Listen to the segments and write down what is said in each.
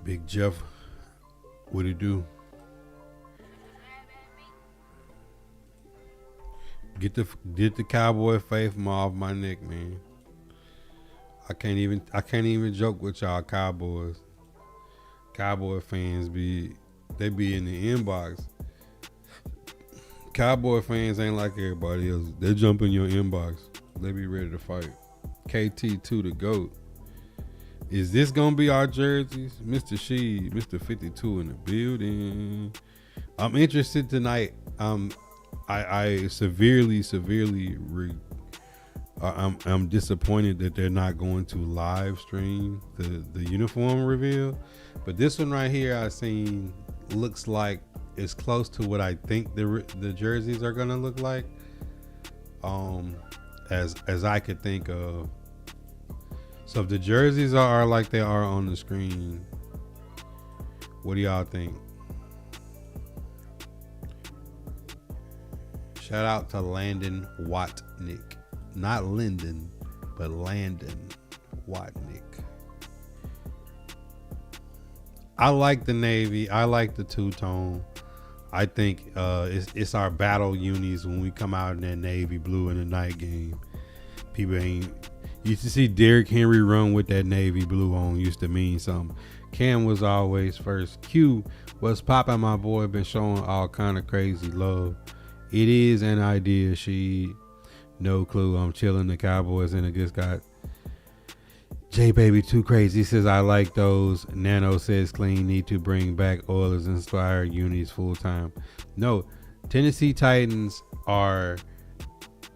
Big Jeff, what it do? Get the cowboy faith from off my neck, man. I can't even joke with y'all cowboys. Cowboy fans they be in the inbox. Cowboy fans ain't like everybody else. They jump in your inbox. They be ready to fight. KT2 the GOAT. Is this gonna be our jerseys? Mr. She, Mr. 52 in the building. I'm interested tonight. I severely I'm disappointed that they're not going to live stream the uniform reveal. But this one right here I seen looks like it's close to what I think the jerseys are gonna look like. As I could think of. So if the jerseys are like they are on the screen, what do y'all think? Shout out to Landon Watnick. Not Lyndon, but Landon Watnick. I like the navy. I like the two-tone. I think it's our battle unis when we come out in that navy blue in the night game. People ain't used to see Derrick Henry run with that navy blue on used to mean something. Cam was always first. Q was popping, my boy, been showing all kind of crazy love. It is an idea. She no clue. I'm chilling. The Cowboys and the good Scott. J Baby too crazy says I like those. Nano says clean need to bring back Oilers inspired unis full time. No, Tennessee Titans are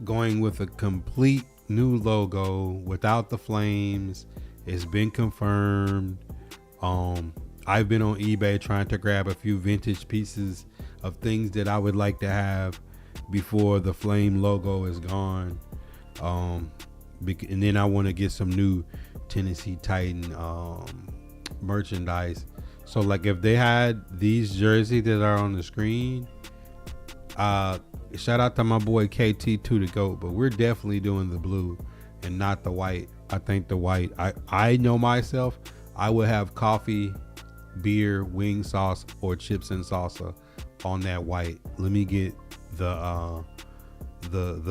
going with a complete new logo without the flames. It's been confirmed. I've been on eBay trying to grab a few vintage pieces of things that I would like to have before the flame logo is gone. And then I want to get some new Tennessee Titan merchandise. So like if they had these jerseys that are on the screen, shout out to my boy KT2 the GOAT, but we're definitely doing the blue and not the white. I think the white, I know myself, I would have coffee, beer, wing sauce, or chips and salsa on that white. Let me get the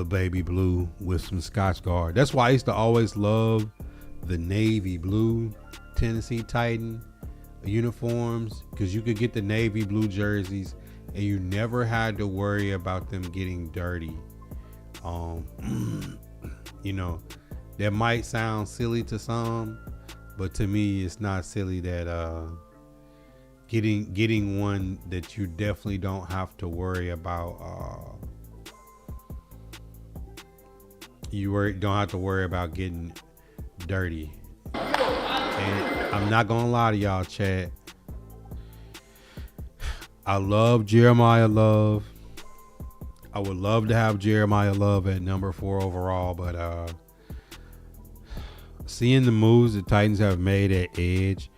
baby blue with some Scotch Guard. That's why I used to always love the navy blue Tennessee Titan uniforms, because you could get the navy blue jerseys and you never had to worry about them getting dirty. You know, that might sound silly to some, but to me it's not silly that getting one that you definitely don't have to worry about don't have to worry about getting dirty. And I'm not gonna lie to y'all, chat, I love Jeremiah Love. I would love to have Jeremiah Love at number 4 overall, but seeing the moves the Titans have made at edge,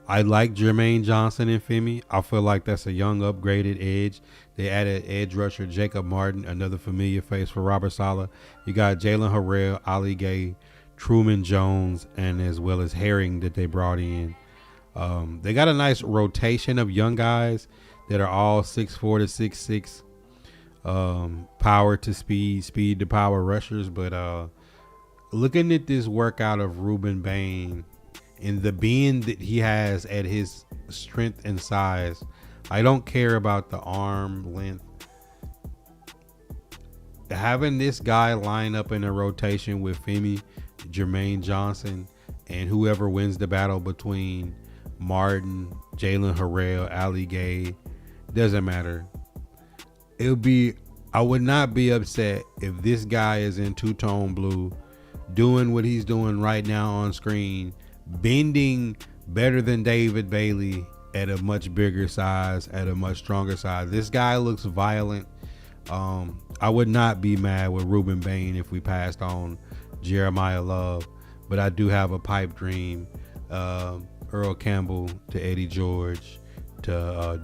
I like Jermaine Johnson and Femi. I feel like that's a young upgraded edge. They added edge rusher Jacob Martin, another familiar face for Robert Saleh. You got Jalen Harrell, Ali Gay, Truman Jones, and as well as Herring that they brought in. They got a nice rotation of young guys that are all 6'4" to 6'6", power to speed to power rushers. But looking at this workout of Ruben Bain and the being that he has at his strength and size, I don't care about the arm length. Having this guy line up in a rotation with Femi, Jermaine Johnson, and whoever wins the battle between Martin, Jalen Harrell, Ali Gay, doesn't matter. I would not be upset if this guy is in two-tone blue, doing what he's doing right now on screen, bending better than David Bailey at a much bigger size, at a much stronger size. This guy looks violent. I would not be mad with Ruben Bain if we passed on Jeremiah Love, but I do have a pipe dream. Earl Campbell to Eddie George to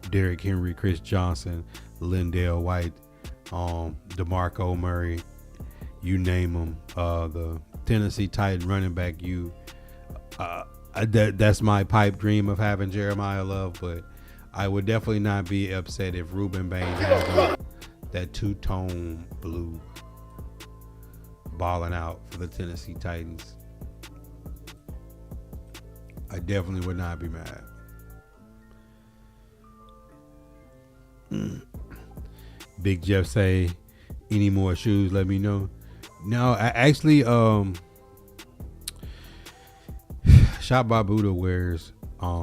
Derrick Henry, Chris Johnson, Lindell White, DeMarco Murray, you name them. Tennessee Titan running back, that's my pipe dream of having Jeremiah Love, but I would definitely not be upset if Ruben Bain has that two-tone blue balling out for the Tennessee Titans. I definitely would not be mad. Big Jeff say, any more shoes, let me know. No, I actually, Shotbybuddha wears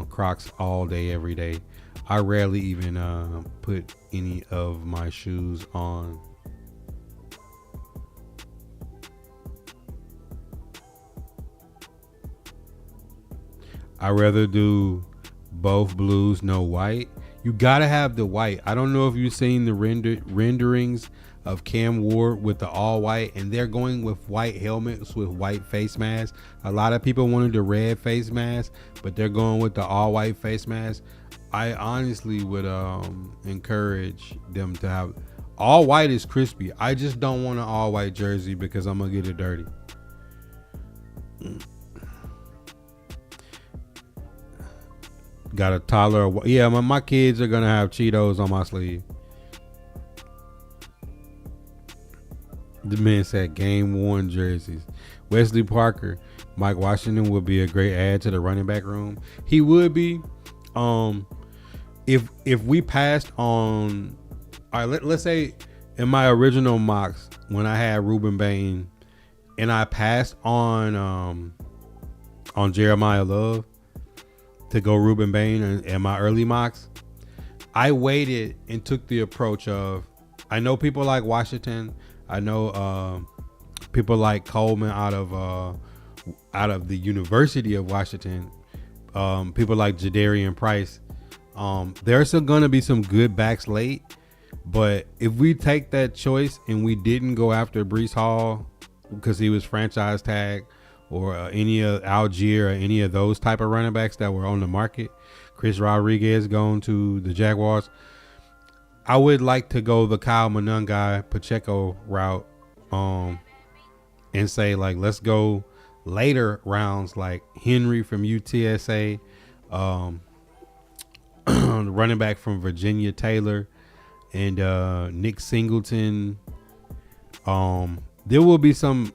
Crocs all day, every day. I rarely even put any of my shoes on. I rather do both blues, no white. You gotta have the white. I don't know if you've seen the renderings of Cam Ward with the all white, and they're going with white helmets with white face masks. A lot of people wanted the red face mask, but they're going with the all white face mask. I honestly would encourage them to have all white. Is crispy. I just don't want an all white jersey because I'm gonna get it dirty. Got a toddler. Yeah, my kids are gonna have Cheetos on my sleeve. The man said game worn jerseys. Wesley Parker, Mike Washington would be a great add to the running back room. He would be. If we passed on, all right, let's say in my original mocks when I had Ruben Bain, and I passed on Jeremiah Love to go Ruben Bain in my early mocks, I waited and took the approach of, I know people like Washington, I know people like Coleman out of the University of Washington, people like Jadarian Price. There's still gonna be some good backs late, but if we take that choice and we didn't go after Breece Hall because he was franchise tag, or any of Algier or any of those type of running backs that were on the market, Chris Rodriguez going to the Jaguars, I would like to go the Kyle Monangai Pacheco route, and say like, let's go later rounds like Henry from UTSA, the running back from Virginia, Taylor, and Nick Singleton. There will be some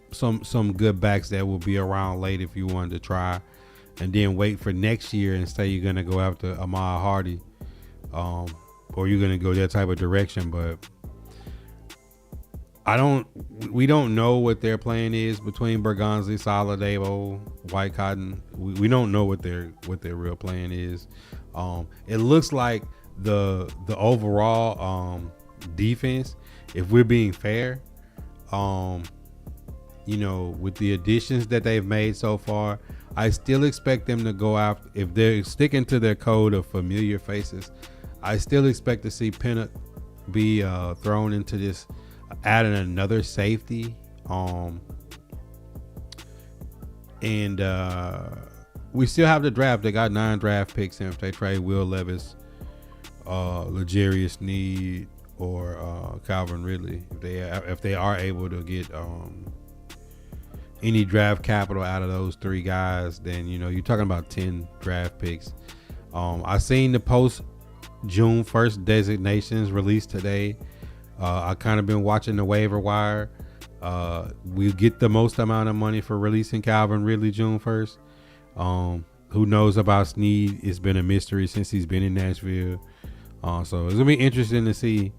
good backs that will be around late if you wanted to try, and then wait for next year and say you're gonna go after Ahmad Hardy, or you're gonna go that type of direction. But we don't know what their plan is between Bergonzi, Saladabo, White Cotton. We don't know what their real plan is. It looks like the overall defense, if we're being fair, with the additions that they've made so far, I still expect them to go after, if they're sticking to their code of familiar faces, I still expect to see Pinnock be thrown into this, adding another safety. And we still have the draft. They got 9 draft picks, and if they trade Will Levis, L'Jarius Sneed, or Calvin Ridley, if they are able to get any draft capital out of those 3 guys, then you're talking about 10 draft picks. I seen the post June 1st designations released today. I kind of been watching the waiver wire. We get the most amount of money for releasing Calvin Ridley June 1st. Who knows about Sneed? It's been a mystery since he's been in Nashville. So it's gonna be interesting to see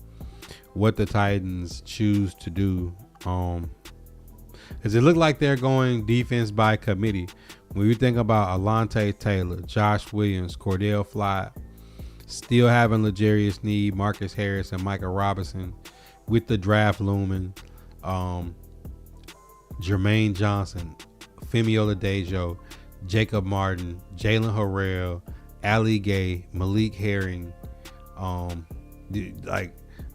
what the Titans choose to do. Because it looked like they're going defense by committee. When you think about Alontae Taylor, Josh Williams, Cordell Flott, still having L'Jarius Sneed, Marcus Harris, and Micah Robinson, with the draft looming, Jermaine Johnson, Femi Oladejo, Jacob Martin, Jalen Harrell, Ali Gay, Malik Herring,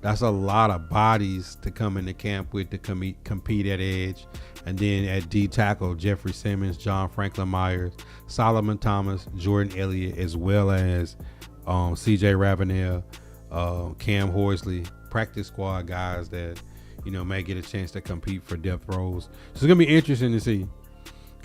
that's a lot of bodies to come into camp with to compete at edge. And then at D tackle, Jeffrey Simmons, John Franklin Myers, Solomon Thomas, Jordan Elliott, as well as CJ Ravenel, Cam Horsley, practice squad guys that may get a chance to compete for depth roles. So it's gonna be interesting to see.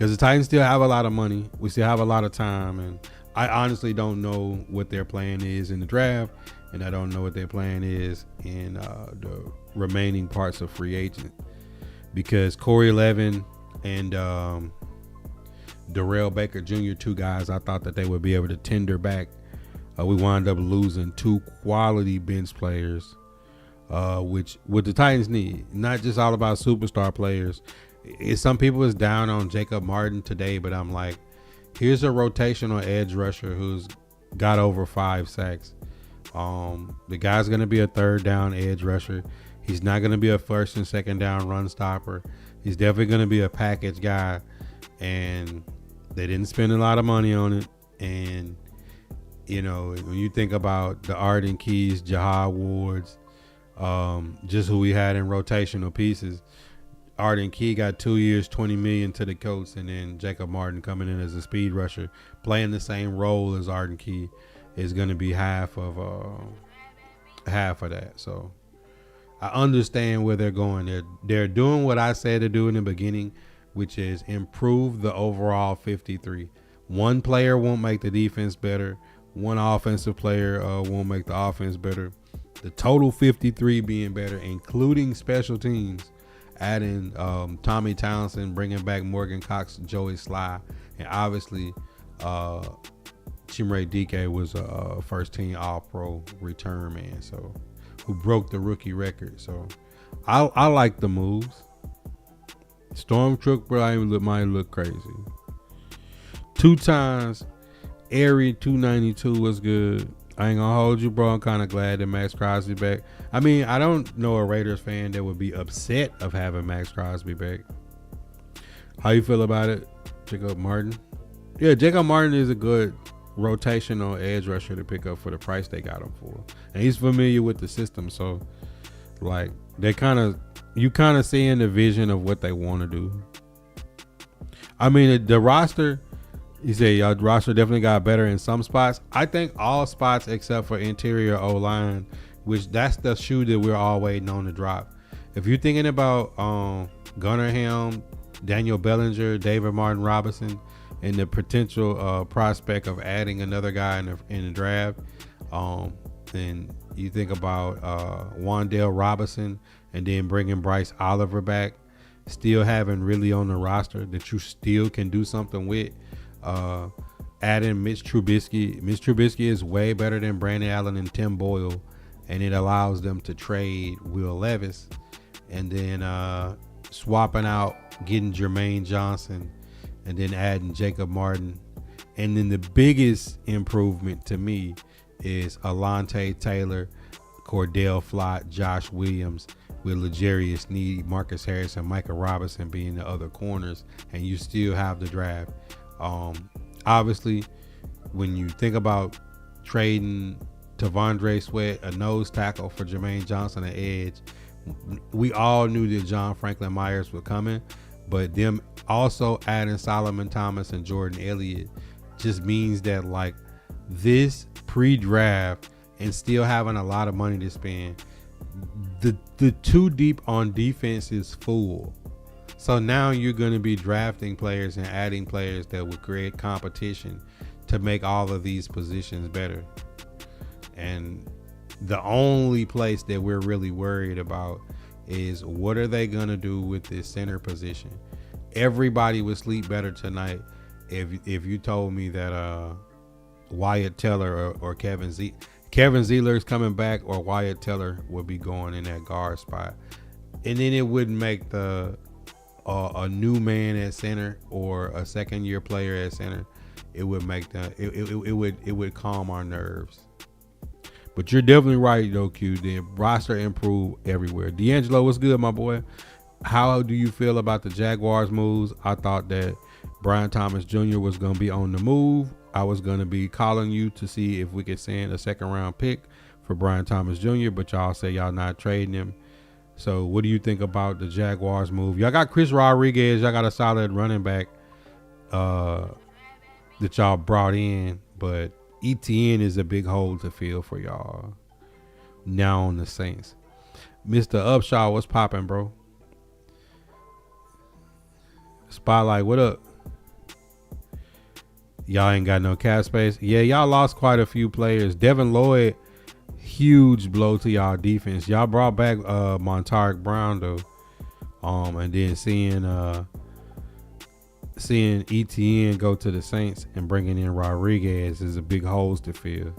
because the Titans still have a lot of money. We still have a lot of time, and I honestly don't know what their plan is in the draft, and I don't know what their plan is in the remaining parts of free agent, because Corey Levin and Darrell Baker Jr., two guys I thought that they would be able to tender back. We wound up losing two quality bench players, which what the Titans need. Not just all about superstar players. Some people is down on Jacob Martin today, but I'm like, here's a rotational edge rusher who's got over 5 sacks. The guy's going to be a third down edge rusher. He's not going to be a first and second down run stopper. He's definitely going to be a package guy, and they didn't spend a lot of money on it. And you know, when you think about the Arden Keys, Jahad Wards, just who we had in rotational pieces, Arden Key got 2 years, $20 million to the Colts, and then Jacob Martin coming in as a speed rusher, playing the same role as Arden Key, is going to be half of that. So I understand where they're going. They're doing what I said to do in the beginning, which is improve the overall 53. One player won't make the defense better. One offensive player won't make the offense better. The total 53 being better, including special teams, adding Tommy Townsend, bringing back Morgan Cox, Joey Sly, and obviously Chimere Dike was a first-team All-Pro return man, so who broke the rookie record. So I like the moves. Stormtrooper might look crazy. 2 times. Airy 292 was good. I ain't gonna hold you, bro. I'm kind of glad that Max Crosby back. I mean, I don't know a Raiders fan that would be upset of having Max Crosby back. How you feel about it, Jacob Martin? Yeah, Jacob Martin is a good rotational edge rusher to pick up for the price they got him for, and he's familiar with the system. So, like, you kind of seeing the vision of what they want to do. I mean, the roster. You say y'all roster definitely got better in some spots. I think all spots except for interior O-line, which that's the shoe that we're all waiting on to drop. If you're thinking about Gunnar Helm, Daniel Bellinger, David Martin Robinson, and the potential prospect of adding another guy in the draft, and you think about Wan'Dale Robinson, and then bringing Bryce Oliver back, still having really on the roster that you still can do something with. Adding Mitch Trubisky. Mitch Trubisky is way better than Brandon Allen and Tim Boyle, and it allows them to trade Will Levis, and then swapping out, getting Jermaine Johnson, and then adding Jacob Martin. And then the biggest improvement to me is Alontae Taylor, Cordell Flott, Josh Williams, with L'Jarius Sneed, Marcus Harris, and Micah Robinson being the other corners, and you still have the draft. Obviously, when you think about trading Tavondre Sweat, a nose tackle, for Jermaine Johnson, an edge, we all knew that John Franklin Myers was coming, but them also adding Solomon Thomas and Jordan Elliott just means that, like, this pre-draft and still having a lot of money to spend, the too deep on defense is full. So now you're going to be drafting players and adding players that will create competition to make all of these positions better. And the only place that we're really worried about is what are they going to do with this center position. Everybody would sleep better tonight if you told me that Wyatt Teller or Kevin Zeller is coming back, or Wyatt Teller would be going in that guard spot. And then it wouldn't make a new man at center or a second year player at center. It would make it would calm our nerves. But you're definitely right though, Q. The roster improved everywhere. D'Angelo, what's good, my boy? How do you feel about the Jaguars moves? I thought that Brian Thomas Jr. was going to be on the move. I was going to be calling you to see if we could send a second round pick for Brian Thomas Jr., but y'all say y'all not trading him. So what do you think about the Jaguars move? Y'all got Chris Rodriguez. Y'all got a solid running back that y'all brought in, but ETN is a big hole to fill for y'all now on the Saints. Mr. Upshaw, what's popping, bro? Spotlight, what up? Y'all ain't got no cap space. Yeah, y'all lost quite a few players. Devin Lloyd, huge blow to y'all defense. Y'all brought back Montarik Brown though. And then seeing ETN go to the Saints and bringing in Rodriguez is a big holes to fill.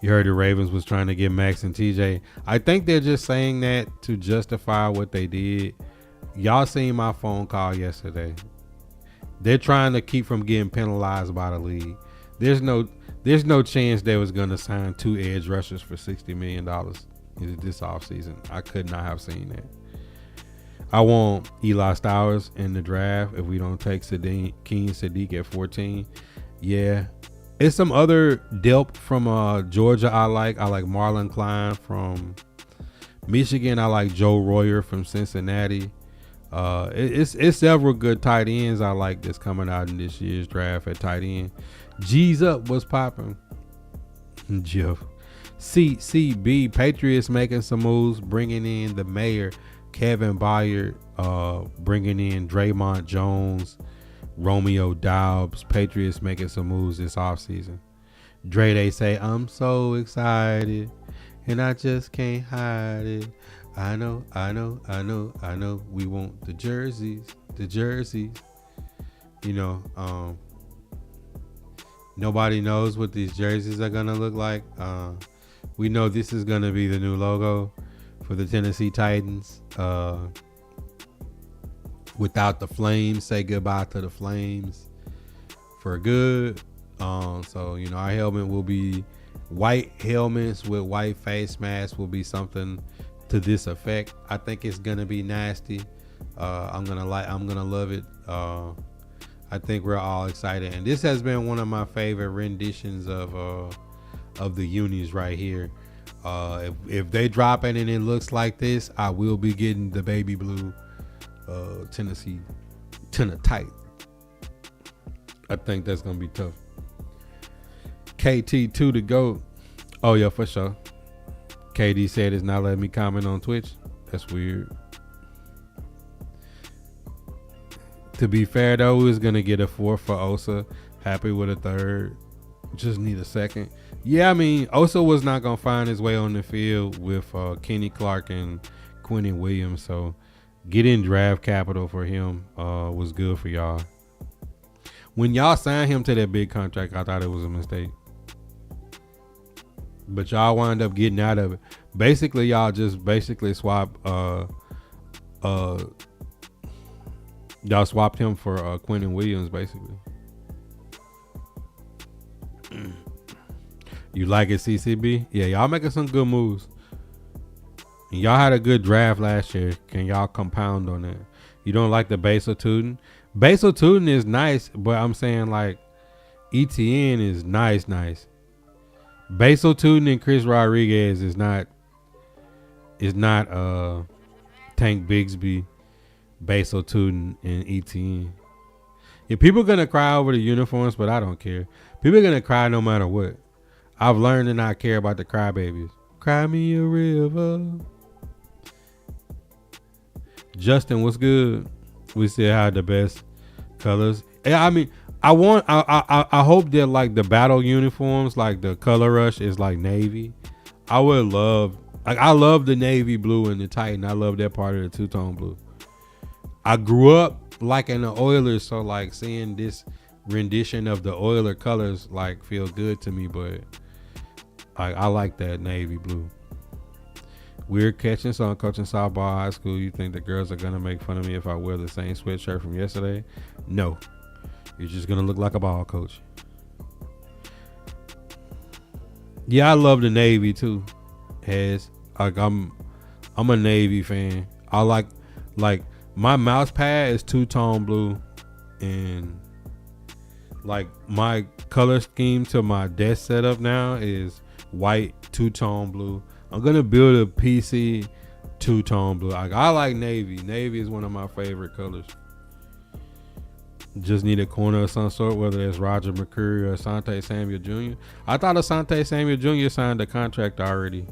You heard the Ravens was trying to get Max and TJ. I think they're just saying that to justify what they did. Y'all seen my phone call yesterday. They're trying to keep from getting penalized by the league. There's no chance they was going to sign 2 edge rushers for $60 million this offseason. I could not have seen that. I want Eli Stowers in the draft if we don't take Keen Sadiq at 14. Yeah. It's some other depth from Georgia I like. I like Marlon Klein from Michigan. I like Joe Royer from Cincinnati. It's several good tight ends I like that's coming out in this year's draft at tight end. G's up, what's popping? Jeff. CCB, Patriots making some moves, bringing in the mayor, Kevin Byard, bringing in Draymond Jones, Romeo Doubs. Patriots making some moves this offseason. Dre, they say, I'm so excited, and I just can't hide it. I know. We want the jerseys. You know, nobody knows what these jerseys are going to look like. We know this is going to be the new logo for the Tennessee Titans. Without the flames, say goodbye to the flames for good. So, you know, our helmet will be white helmets with white face masks will be something to this effect. I think it's gonna be nasty. I'm gonna love it. I think we're all excited, and this has been one of my favorite renditions of the unis right here. If they drop it and it looks like this, I will be getting the baby blue Tennessee tight. I think that's gonna be tough. KT2 to go. Oh yeah, for sure. KD said it's not letting me comment on Twitch. That's weird. To be fair though, we're gonna get a 4 for Osa. Happy with a 3rd. Just need a 2nd. Yeah, I mean, Osa was not gonna find his way on the field with Kenny Clark and Quentin Williams. So getting draft capital for him was good for y'all. When y'all signed him to that big contract, I thought it was a mistake. But y'all wind up getting out of it. Basically, y'all just swap y'all swapped him for Quentin Williams, basically. You like it, CCB? Yeah, y'all making some good moves. And y'all had a good draft last year. Can y'all compound on that? You don't like the Basil Tootin? Basil Tootin is nice, but I'm saying like ETN is nice. Basil Tootin and Chris Rodriguez is not Tank Bigsby, Basil Tootin, and ETN. Yeah, people are gonna cry over the uniforms, but I don't care. People are gonna cry no matter what. I've learned to not care about the crybabies. Cry me a river. Justin, what's good? We still have the best colors. I mean, I hope that like the battle uniforms, like the color rush is like navy. I would love, like I love the navy blue and the Titan. I love that part of the two-tone blue. I grew up liking the Oilers, so like seeing this rendition of the Oiler colors like feel good to me, but I like that navy blue. Weird catching, so I'm coaching softball high school. You think the girls are gonna make fun of me if I wear the same sweatshirt from yesterday? No. You're just gonna look like a ball coach. Yeah, I love the Navy too. Like I'm a Navy fan. I like my mouse pad is two-tone blue, and like my color scheme to my desk setup now is white two-tone blue. I'm gonna build a PC two-tone blue. I like navy. Navy is one of my favorite colors. Just need a corner of some sort, whether it's Roger McCreary or Asante Samuel Jr. I thought Asante Samuel Jr. signed a contract already.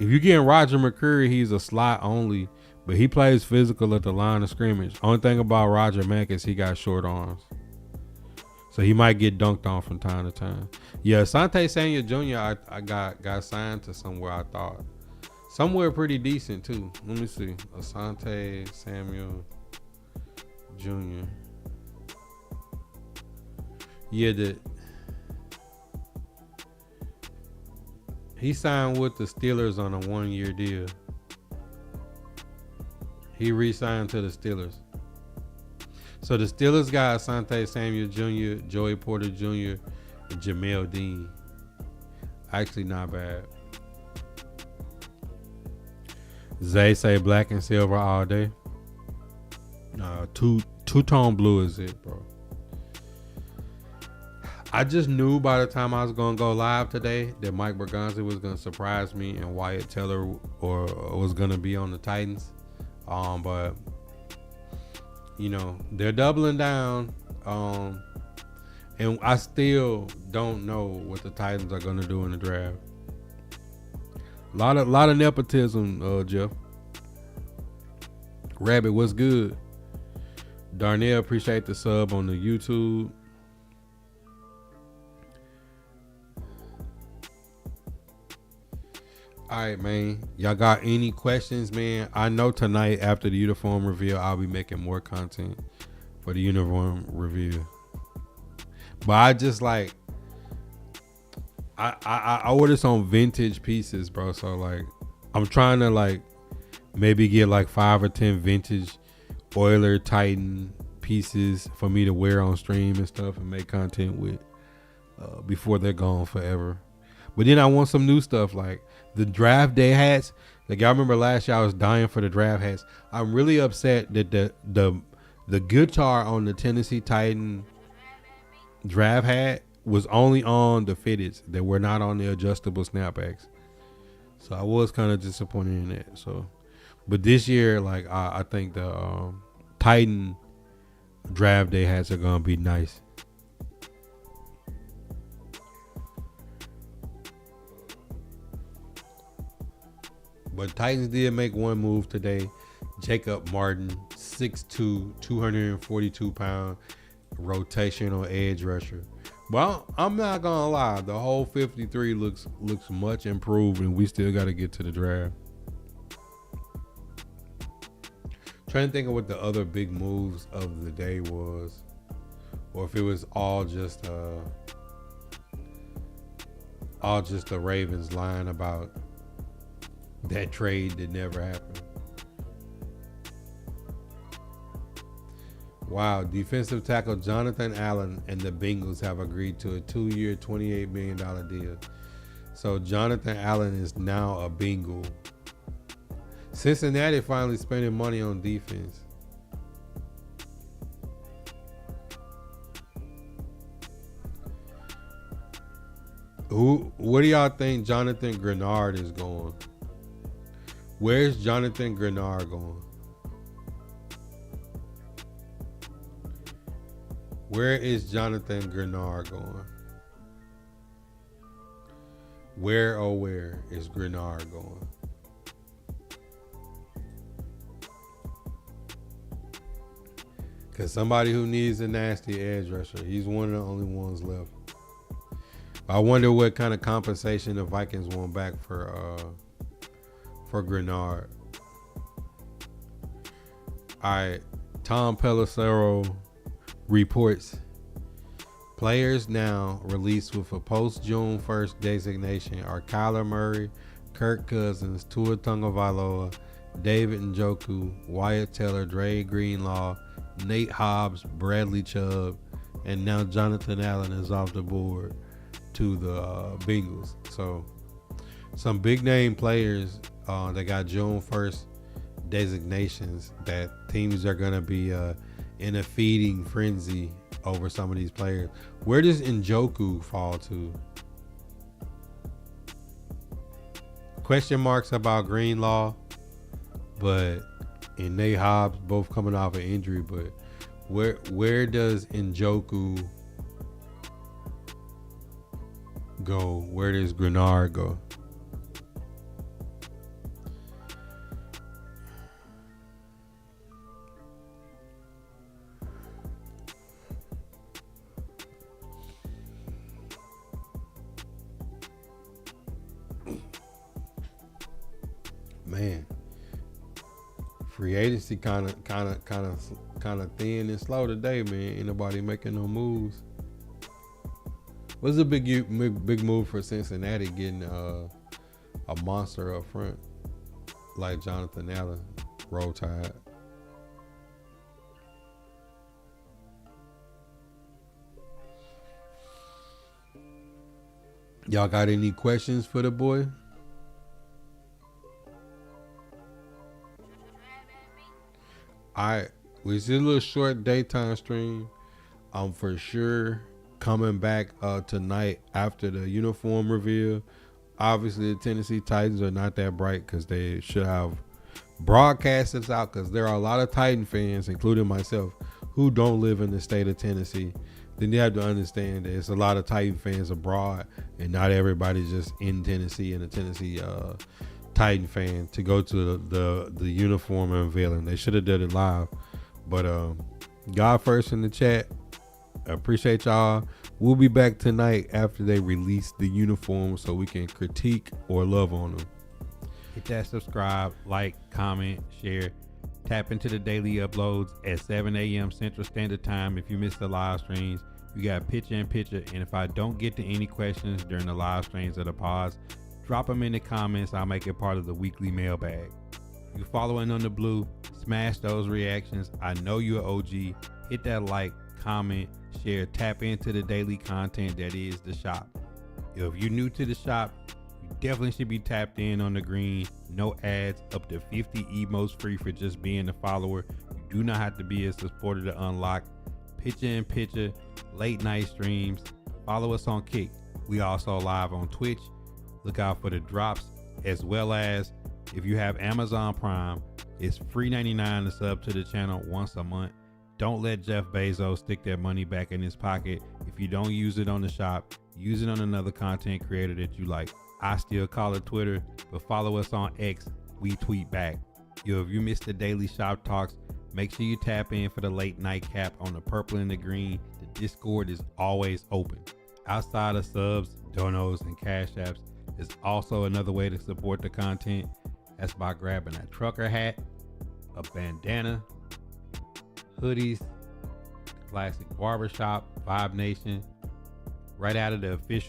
If you're getting Roger McCreary, he's a slot only. But he plays physical at the line of scrimmage. Only thing about Roger Mack is he got short arms. So he might get dunked on from time to time. Yeah, Asante Samuel Jr. I got signed to somewhere, I thought. Somewhere pretty decent too. Let me see. Asante Samuel Jr. Yeah, he signed with the Steelers on a 1-year deal. He re-signed to the Steelers. So the Steelers got Asante Samuel Jr., Joey Porter Jr., and Jamel Dean. Actually not bad. Zay say black and silver all day. Two-tone blue is it, bro. I just knew by the time I was going to go live today that Mike Bergonzi was going to surprise me and Wyatt Teller or was going to be on the Titans. But you know, they're doubling down. And I still don't know what the Titans are going to do in the draft. A lot of nepotism, Jeff. Rabbit, what's good? Darnell, appreciate the sub on the YouTube. All right, man. Y'all got any questions, man? I know tonight after the uniform reveal, I'll be making more content for the uniform reveal. But I just like, I ordered some vintage pieces, bro. So like, I'm trying to like maybe get like 5 or 10 vintage Oiler Titan pieces for me to wear on stream and stuff and make content with before they're gone forever. But then I want some new stuff like the draft day hats. Like y'all remember last year I was dying for the draft hats. I'm really upset that the guitar on the Tennessee Titan draft hat was only on the fitteds. They were not on the adjustable snapbacks. So I was kind of disappointed in that. So, but this year, like I think the Titan draft day hats are gonna be nice. But Titans did make one move today. Jacob Martin, 6'2", 242 pound, rotational edge rusher. Well, I'm not gonna lie, the whole 53 looks much improved, and we still got to get to the draft. Trying to think of what the other big moves of the day was, or if it was all just the Ravens lying about that trade that never happened. Wow, defensive tackle Jonathan Allen and the Bengals have agreed to a 2-year, $28 million deal. So Jonathan Allen is now a Bengal. Cincinnati finally spending money on defense. Where do y'all think Jonathan Grenard is going? Where's Jonathan Grenard going? Where is Jonathan Grenard going? Where is Grenard going? Because somebody who needs a nasty edge rusher. He's one of the only ones left. I wonder what kind of compensation the Vikings want back for Grenard. All right, Tom Pelissero reports players now released with a post-June 1st designation are Kyler Murray, Kirk Cousins, Tua Tagovailoa, David Njoku, Wyatt Teller, Dre Greenlaw, Nate Hobbs, Bradley Chubb, and now Jonathan Allen is off the board to the Bengals. So some big name players that got June 1st designations that teams are going to be in a feeding frenzy over some of these players. Where does Njoku fall to? Question marks about Greenlaw, and Nate Hobbs both coming off an injury, but where does Njoku go? Where does Grenard go? Man, free agency kind of thin and slow today, man. Ain't nobody making no moves. What's a big move for Cincinnati getting a monster up front like Jonathan Allen, Roll Tide? Y'all got any questions for the boy? We see a little short daytime stream. I'm for sure coming back tonight after the uniform reveal. Obviously, the Tennessee Titans are not that bright because they should have broadcast this out, because there are a lot of Titan fans, including myself, who don't live in the state of Tennessee. Then you have to understand that it's a lot of Titan fans abroad, and not everybody's just in Tennessee and a Tennessee Titan fan to go to the uniform unveiling. They should have done it live. But God first in the chat. I appreciate y'all. We'll be back tonight after they release the uniform so we can critique or love on them. Hit that subscribe, like, comment, share. Tap into the daily uploads at 7 a.m. Central Standard Time. If you missed the live streams, you got picture in picture. And if I don't get to any questions during the live streams or the pods, drop them in the comments. I'll make it part of the weekly mailbag. If you're following on the blue, smash those reactions. I know you're OG. Hit that like, comment, share, tap into the daily content that is the shop. If you're new to the shop, you definitely should be tapped in on the green. No ads, up to 50 emotes free for just being a follower. You do not have to be a supporter to unlock picture in picture, late night streams. Follow us on Kick. We also live on Twitch. Look out for the drops, as well as if you have Amazon Prime, it's free $99 to sub to the channel once a month. Don't let Jeff Bezos stick that money back in his pocket. If you don't use it on the shop, use it on another content creator that you like. I still call it Twitter, but follow us on X. We tweet back. If you missed the daily shop talks, make sure you tap in for the late night cap on the purple and the green. The Discord is always open. Outside of subs, donos, and cash apps, there's also another way to support the content. That's by grabbing a trucker hat, a bandana, hoodies, classic barbershop, Vibe Nation, right out of the official